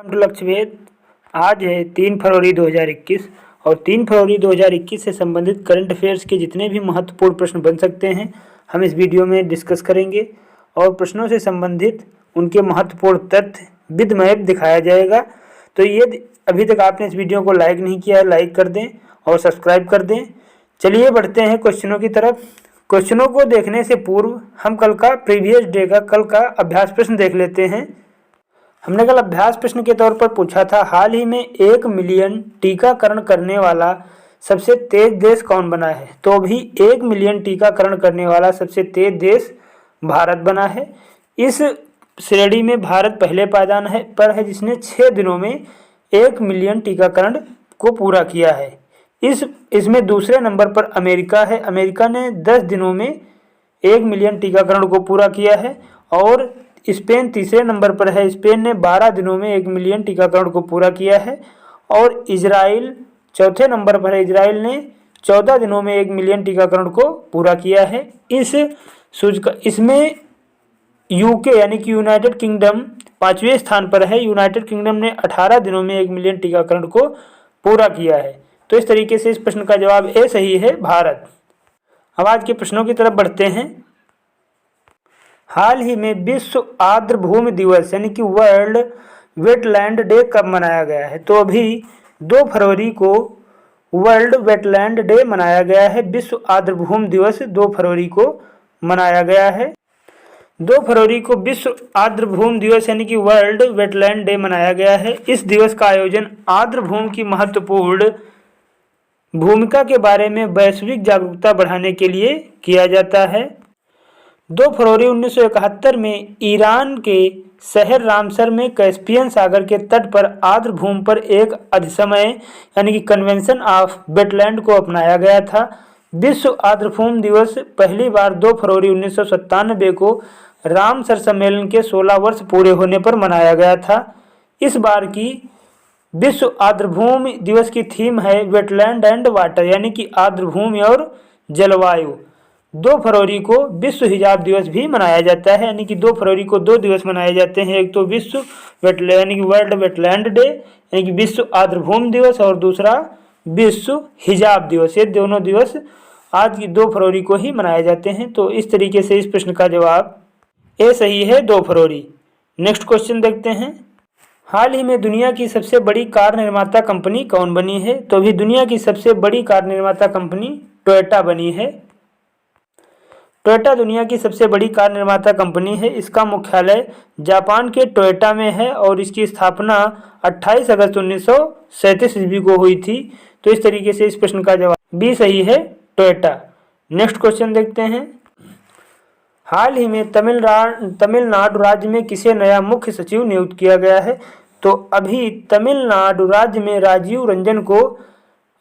Welcome to लक्ष्य भेद। आज है 3 फरवरी 2021 और 3 फरवरी 2021 से संबंधित करंट अफेयर्स के जितने भी महत्वपूर्ण प्रश्न बन सकते हैं हम इस वीडियो में डिस्कस करेंगे और प्रश्नों से संबंधित उनके महत्वपूर्ण तथ्य विद मैप दिखाया जाएगा। तो ये अभी तक आपने इस वीडियो को लाइक नहीं किया है, लाइक कर दें और सब्सक्राइब कर दें। चलिए बढ़ते हैं क्वेश्चनों की तरफ। क्वेश्चनों को देखने से पूर्व हम कल का प्रीवियस डे का कल का अभ्यास प्रश्न देख लेते हैं। हमने कल अभ्यास प्रश्न के तौर पर पूछा था, हाल ही में 1 मिलियन टीकाकरण करने वाला सबसे तेज देश कौन बना है। तो अभी 1 मिलियन टीकाकरण करने वाला सबसे तेज देश भारत बना है। इस श्रेणी में भारत पहले पायदान पर है जिसने 6 दिनों में 1 मिलियन टीकाकरण को पूरा किया है। इसमें दूसरे नंबर पर अमेरिका है। अमेरिका ने 10 दिनों में 1 मिलियन टीकाकरण को पूरा किया है। और स्पेन तीसरे नंबर पर है। स्पेन ने 12 दिनों में 1 मिलियन टीकाकरण को पूरा किया है। और इजराइल चौथे नंबर पर है। इजराइल ने 14 दिनों में 1 मिलियन टीकाकरण को पूरा किया है। इसमें यूके यानी कि यूनाइटेड किंगडम 5वें स्थान पर है। यूनाइटेड किंगडम ने 18 दिनों में 1 मिलियन टीकाकरण को पूरा किया है। तो इस तरीके से इस प्रश्न का जवाब ए सही है, भारत। अब आज के प्रश्नों की तरफ बढ़ते हैं। हाल ही में विश्व आर्द्रभूमि दिवस यानी कि वर्ल्ड वेटलैंड डे कब मनाया गया है। तो अभी 2 फरवरी को वर्ल्ड वेटलैंड डे मनाया गया है। विश्व आर्द्रभूमि दिवस 2 फरवरी को मनाया गया है। 2 फरवरी को विश्व आर्द्रभूमि दिवस यानी कि वर्ल्ड वेटलैंड डे मनाया गया है। इस दिवस का आयोजन आर्द्रभूमि की महत्वपूर्ण भूमिका के बारे में वैश्विक जागरूकता बढ़ाने के लिए किया जाता है। 2 फरवरी 1971 में ईरान के शहर रामसर में कैस्पियन सागर के तट पर आर्द्रभूमि पर एक अधिसमय यानी कि कन्वेंशन ऑफ वेटलैंड को अपनाया गया था। विश्व आर्द्रभूमि दिवस पहली बार 2 फरवरी 1997 को रामसर सम्मेलन के 16 वर्ष पूरे होने पर मनाया गया था। इस बार की विश्व आर्द्रभूमि दिवस की थीम है वेटलैंड एंड वाटर यानी कि आर्द्रभूमि और जलवायु। 2 फरवरी को विश्व हिजाब दिवस भी मनाया जाता है यानी कि 2 फरवरी को 2 दिवस मनाए जाते हैं। एक तो विश्व वेटलैंड यानी कि वर्ल्ड वेटलैंड डे यानी कि विश्व आर्द्रभूमि दिवस और दूसरा विश्व हिजाब दिवस। ये दोनों दिवस आज की 2 फरवरी को ही मनाए जाते हैं। तो इस तरीके से इस प्रश्न का जवाब ए सही है, 2 फरवरी। नेक्स्ट क्वेश्चन देखते हैं। हाल ही में दुनिया की सबसे बड़ी कार निर्माता कंपनी कौन बनी है। तो अभी दुनिया की सबसे बड़ी कार निर्माता कंपनी टोयोटा बनी है। टोयोटा दुनिया की सबसे बड़ी कार निर्माता कंपनी है। इसका मुख्यालय जापान के टोयोटा में है और इसकी स्थापना 28 अगस्त 1937 ईस्वी को हुई थी। तो इस तरीके से इस प्रश्न का जवाब बी सही है, टोयोटा। नेक्स्ट क्वेश्चन देखते हैं। हाल ही में तमिलनाडु राज्य में किसे नया मुख्य सचिव नियुक्त किया गया है। तो अभी तमिलनाडु राज्य में राजीव रंजन को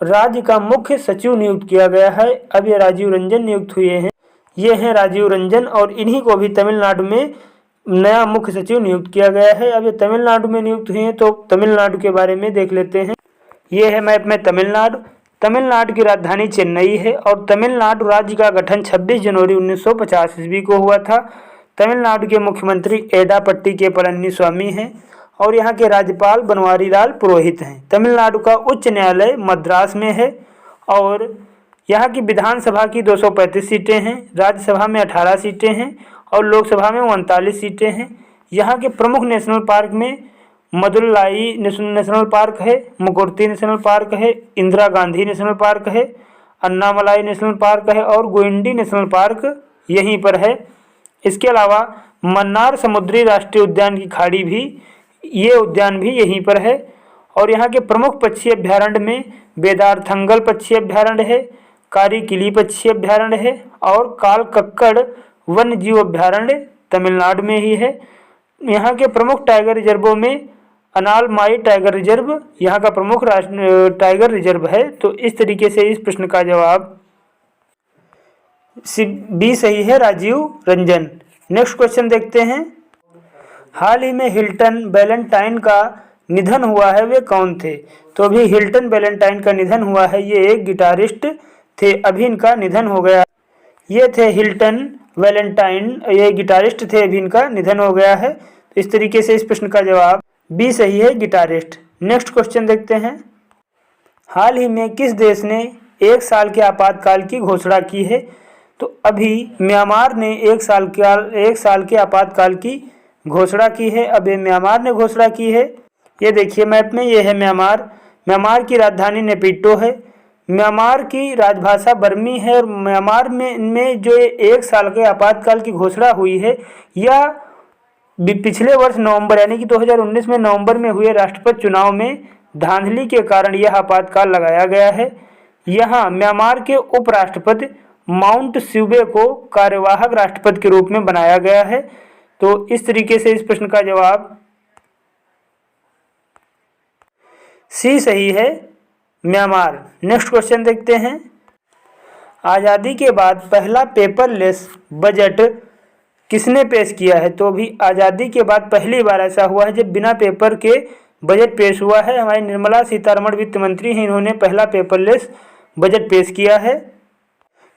राज्य का मुख्य सचिव नियुक्त किया गया है। अब ये राजीव रंजन नियुक्त हुए हैं। ये हैं राजीव रंजन और इन्हीं को भी तमिलनाडु में नया मुख्य सचिव नियुक्त किया गया है। अब ये तमिलनाडु में नियुक्त हुए हैं तो तमिलनाडु के बारे में देख लेते हैं। ये है मैप में तमिलनाडु। तमिलनाडु की राजधानी चेन्नई है और तमिलनाडु राज्य का गठन 26 जनवरी 1950 ईस्वी को हुआ था। तमिलनाडु के मुख्यमंत्री एडापट्टी के पलनीस्वामी हैं और यहाँ के राज्यपाल बनवारी लाल पुरोहित हैं। तमिलनाडु का उच्च न्यायालय मद्रास में है और यहाँ की विधानसभा की 235 सीटें हैं, राज्यसभा में 18 सीटें हैं और लोकसभा में 39 सीटें हैं। यहाँ के प्रमुख नेशनल पार्क में मदुलाई नेशनल पार्क है, मुकुर्ती नेशनल पार्क है, इंदिरा गांधी नेशनल पार्क है, अन्नामलाई नेशनल पार्क है और गोइंडी नेशनल पार्क यहीं पर है। इसके अलावा मन्नार समुद्री राष्ट्रीय उद्यान की खाड़ी भी, ये उद्यान भी यहीं पर है। और यहाँ के प्रमुख पक्षी अभ्यारण्य में बेदारथंगल पक्षी अभ्यारण्य है, कारी किली पक्षी अभ्यारण्य है और कालकक्कड़ वन्य जीव अभ्यारण्य तमिलनाडु में ही है। यहाँ के प्रमुख टाइगर रिजर्वों में अनालमाई टाइगर रिजर्व यहाँ का प्रमुख टाइगर रिजर्व है। तो इस तरीके से इस प्रश्न का जवाब बी सही है, राजीव रंजन। नेक्स्ट क्वेश्चन देखते हैं। हाल ही में हिल्टन बैलेंटाइन का निधन हुआ है, वे कौन थे। तो अभी हिल्टन बैलेंटाइन का निधन हुआ है। ये एक गिटारिस्ट थे, अभी इनका निधन हो गया। ये थे हिल्टन वैलेंटाइन, ये गिटारिस्ट थे, अभी इनका निधन हो गया है। तो इस तरीके से इस प्रश्न का जवाब बी सही है, गिटारिस्ट। नेक्स्ट क्वेश्चन देखते हैं। हाल ही में किस देश ने 1 साल के आपातकाल की घोषणा की है? तो अभी म्यांमार ने 1 साल के आपातकाल की घोषणा की है। अब ये म्यांमार ने घोषणा की है। ये देखिए मैप में, ये है म्यांमार। म्यांमार की राजधानी नेपिटो है। म्यांमार की राजभाषा बर्मी है। और म्यांमार में जो 1 साल के आपातकाल की घोषणा हुई है, यह पिछले वर्ष नवंबर यानी कि 2019 में नवंबर में हुए राष्ट्रपति चुनाव में धांधली के कारण यह आपातकाल लगाया गया है। यहाँ म्यांमार के उपराष्ट्रपति माउंट स्यूबे को कार्यवाहक राष्ट्रपति के रूप में बनाया गया है। तो इस तरीके से इस प्रश्न का जवाब सी सही है, म्यांमार। नेक्स्ट क्वेश्चन देखते हैं। आज़ादी के बाद पहला पेपरलेस बजट किसने पेश किया है? तो अभी आज़ादी के बाद पहली बार ऐसा हुआ है जब बिना पेपर के बजट पेश हुआ है। हमारी निर्मला सीतारमण वित्त मंत्री हैं, इन्होंने पहला पेपरलेस बजट पेश किया है।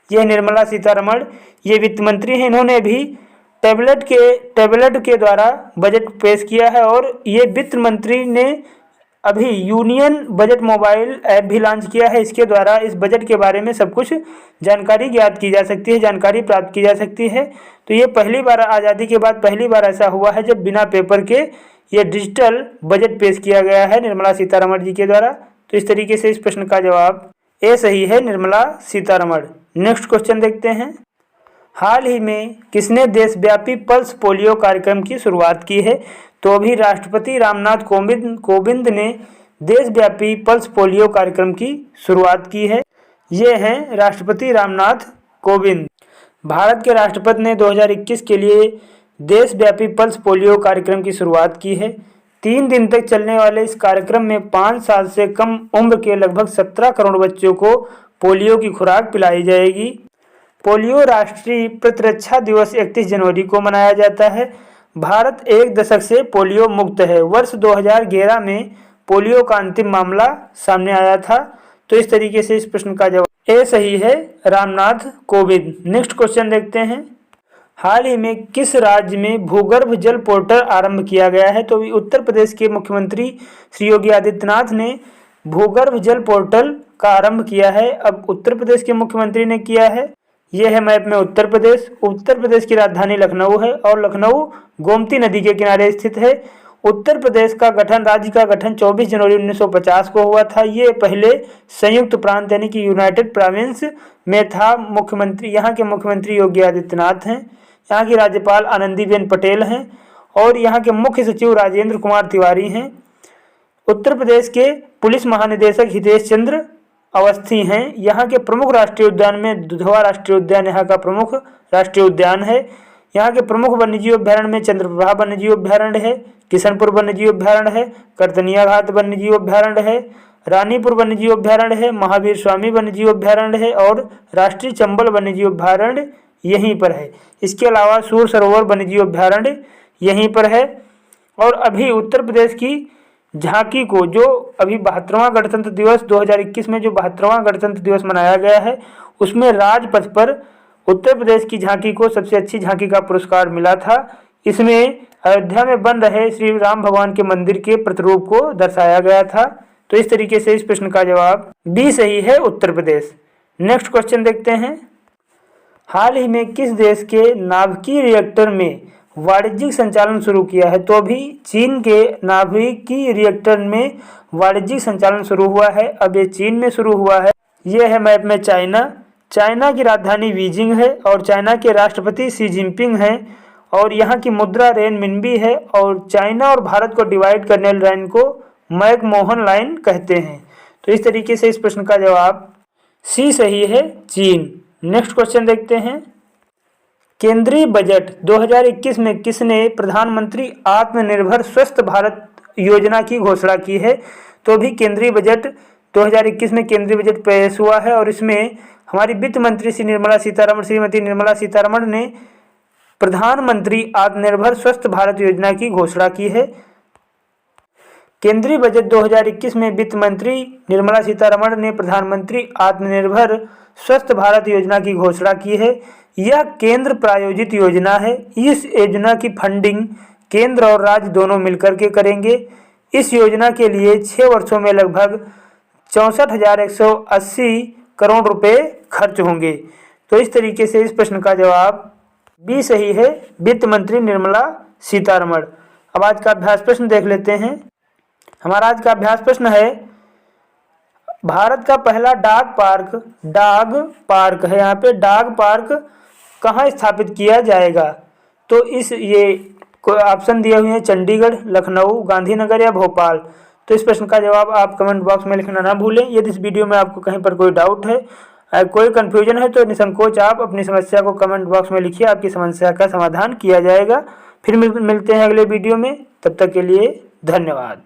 यह निर्मला सीतारमण ये वित्त मंत्री हैं, इन्होंने भी टैबलेट के द्वारा बजट पेश किया है। और ये वित्त मंत्री ने अभी यूनियन बजट मोबाइल ऐप भी लॉन्च किया है। इसके द्वारा इस बजट के बारे में सब कुछ जानकारी ज्ञात की जा सकती है, जानकारी प्राप्त की जा सकती है। तो ये पहली बार आज़ादी के बाद पहली बार ऐसा हुआ है जब बिना पेपर के ये डिजिटल बजट पेश किया गया है निर्मला सीतारमण जी के द्वारा। तो इस तरीके से इस प्रश्न का जवाब ए सही है, निर्मला सीतारमण। नेक्स्ट क्वेश्चन देखते हैं। हाल ही में किसने देशव्यापी पल्स पोलियो कार्यक्रम की शुरुआत की है? तो अभी राष्ट्रपति रामनाथ कोविंद ने देशव्यापी पल्स पोलियो कार्यक्रम की शुरुआत की है। ये हैं राष्ट्रपति रामनाथ कोविंद। भारत के राष्ट्रपति ने 2021 के लिए देशव्यापी पल्स पोलियो कार्यक्रम की शुरुआत की है। 3 दिन तक चलने वाले इस कार्यक्रम में 5 साल से कम उम्र के लगभग 17 करोड़ बच्चों को पोलियो की खुराक पिलाई जाएगी। पोलियो राष्ट्रीय प्रतिरक्षा दिवस 31 जनवरी को मनाया जाता है। भारत 1 दशक से पोलियो मुक्त है। वर्ष 2011 में पोलियो का अंतिम मामला सामने आया था। तो इस तरीके से इस प्रश्न का जवाब ए सही है, रामनाथ कोविंद। नेक्स्ट क्वेश्चन देखते हैं। हाल ही में किस राज्य में भूगर्भ जल पोर्टल आरंभ किया गया है? तो उत्तर प्रदेश के मुख्यमंत्री श्री योगी आदित्यनाथ ने भूगर्भ जल पोर्टल का आरंभ किया है। अब उत्तर प्रदेश के मुख्यमंत्री ने किया है। यह है मैप में उत्तर प्रदेश। उत्तर प्रदेश की राजधानी लखनऊ है और लखनऊ गोमती नदी के किनारे स्थित है। उत्तर प्रदेश का गठन, राज्य का गठन 24 जनवरी 1950 को हुआ था। ये पहले संयुक्त प्रांत यानी कि यूनाइटेड प्रोविंस में था। यहाँ के मुख्यमंत्री योगी आदित्यनाथ हैं। यहाँ की राज्यपाल आनंदीबेन पटेल हैं और यहाँ के मुख्य सचिव राजेंद्र कुमार तिवारी हैं। उत्तर प्रदेश के पुलिस महानिदेशक हितेश चंद्र अवस्थी हैं। यहाँ के प्रमुख राष्ट्रीय उद्यान में दुधवा राष्ट्रीय उद्यान यहाँ का प्रमुख राष्ट्रीय उद्यान है। यहाँ के प्रमुख वन्यजीव अभ्यारण्य में चंद्रप्रभा वन्यजीव अभ्यारण्य है, किशनपुर वन्यजीव अभ्यारण्य है, करतनिया घाट वन्यजीव अभ्यारण्य है, रानीपुर वन्यजीव अभ्यारण्य है, महावीर स्वामी वन्यजीव अभ्यारण्य है और राष्ट्रीय चंबल वन्यजीव अभ्यारण्य यहीं पर है। इसके अलावा सूर सरोवर वन्यजीव अभ्यारण्य यहीं पर है। और अभी उत्तर प्रदेश की झांकी को, जो अभी 72वां गणतंत्र दिवस 2021 में जो 72वां गणतंत्र दिवस मनाया गया है, उसमें राजपथ पर उत्तर प्रदेश की झांकी को सबसे अच्छी झांकी का पुरस्कार मिला था। इसमें अयोध्या में बन रहे श्री राम भगवान के मंदिर के प्रतिरूप को दर्शाया गया था। तो इस तरीके से इस प्रश्न का जवाब बी सही है, उत्तर प्रदेश। नेक्स्ट क्वेश्चन देखते हैं। हाल ही में किस देश के नाभिकीय रिएक्टर में वाणिज्यिक संचालन शुरू किया है? तो अभी चीन के नाभिकीय रिएक्टर में वाणिज्यिक संचालन शुरू हुआ है। अब ये चीन में शुरू हुआ है। ये है मैप में चाइना। चाइना की राजधानी बीजिंग है और चाइना के राष्ट्रपति शी जिनपिंग हैं और यहाँ की मुद्रा रेनमिनबी है। और चाइना और भारत को डिवाइड करने वाली लाइन को मैकमोहन लाइन कहते हैं। तो इस तरीके से इस प्रश्न का जवाब सी सही है, चीन। नेक्स्ट क्वेश्चन देखते हैं। केंद्रीय बजट 2021 में किसने प्रधानमंत्री आत्मनिर्भर स्वस्थ भारत योजना की घोषणा की है? तो भी केंद्रीय बजट 2021 में केंद्रीय बजट पेश हुआ है और इसमें हमारी वित्त मंत्री श्रीमती निर्मला सीतारमण ने प्रधानमंत्री आत्मनिर्भर स्वस्थ भारत योजना की घोषणा की है। केंद्रीय बजट 2021 में वित्त मंत्री निर्मला सीतारमण ने प्रधानमंत्री आत्मनिर्भर स्वस्थ भारत योजना की घोषणा की है। यह केंद्र प्रायोजित योजना है। इस योजना की फंडिंग केंद्र और राज्य दोनों मिलकर के करेंगे। इस योजना के लिए 6 वर्षों में लगभग 64,180 करोड़ रुपए खर्च होंगे। तो इस तरीके से इस प्रश्न का जवाब बी सही है, वित्त मंत्री निर्मला सीतारमण। अब आज का अभ्यास प्रश्न देख लेते हैं। हमारा आज का अभ्यास प्रश्न है, भारत का पहला डाक पार्क है, यहाँ पे डाक पार्क कहाँ स्थापित किया जाएगा? तो ये ऑप्शन दिए हुए हैं चंडीगढ़, लखनऊ, गांधीनगर या भोपाल। तो इस प्रश्न का जवाब आप कमेंट बॉक्स में लिखना ना भूलें। यदि इस वीडियो में आपको कहीं पर कोई डाउट है, कोई कन्फ्यूजन है तो निसंकोच आप अपनी समस्या को कमेंट बॉक्स में लिखिए, आपकी समस्या का समाधान किया जाएगा। फिर मिलते हैं अगले वीडियो में, तब तक के लिए धन्यवाद।